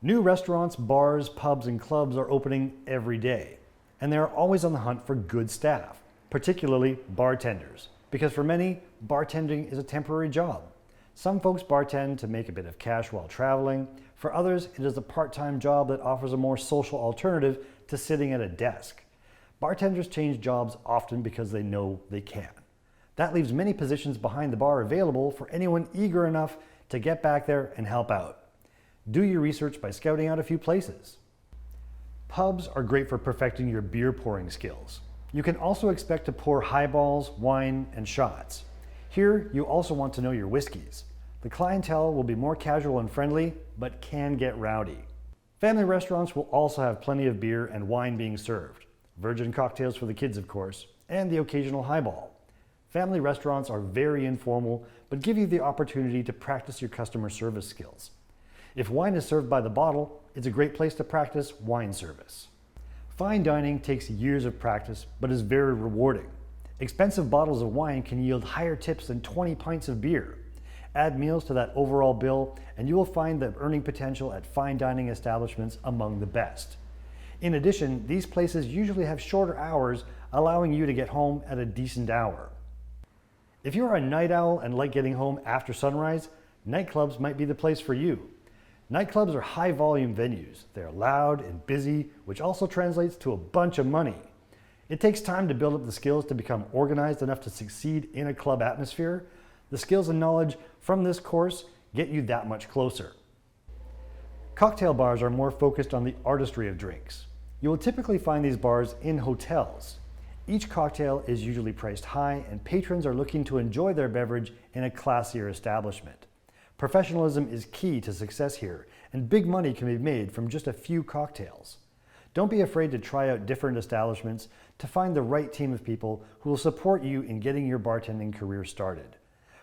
New restaurants, bars, pubs, and clubs are opening every day, and they are always on the hunt for good staff, particularly bartenders, because for many, bartending is a temporary job. Some folks bartend to make a bit of cash while traveling. For others, it is a part-time job that offers a more social alternative to sitting at a desk. Bartenders change jobs often because they know they can. That leaves many positions behind the bar available for anyone eager enough to get back there and help out. Do your research by scouting out a few places. Pubs are great for perfecting your beer pouring skills. You can also expect to pour highballs, wine, and shots. Here, you also want to know your whiskies. The clientele will be more casual and friendly, but can get rowdy. Family restaurants will also have plenty of beer and wine being served. Virgin cocktails for the kids, of course, and the occasional highball. Family restaurants are very informal, but give you the opportunity to practice your customer service skills. If wine is served by the bottle, it's a great place to practice wine service. Fine dining takes years of practice, but is very rewarding. Expensive bottles of wine can yield higher tips than 20 pints of beer. Add meals to that overall bill, and you will find the earning potential at fine dining establishments among the best. In addition, these places usually have shorter hours, allowing you to get home at a decent hour. If you are a night owl and like getting home after sunrise, nightclubs might be the place for you. Nightclubs are high volume venues. They're loud and busy, which also translates to a bunch of money. It takes time to build up the skills to become organized enough to succeed in a club atmosphere. The skills and knowledge from this course get you that much closer. Cocktail bars are more focused on the artistry of drinks. You will typically find these bars in hotels. Each cocktail is usually priced high, and patrons are looking to enjoy their beverage in a classier establishment. Professionalism is key to success here, and big money can be made from just a few cocktails. Don't be afraid to try out different establishments to find the right team of people who will support you in getting your bartending career started.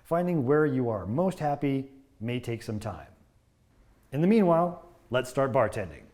Finding where you are most happy may take some time. In the meanwhile, let's start bartending.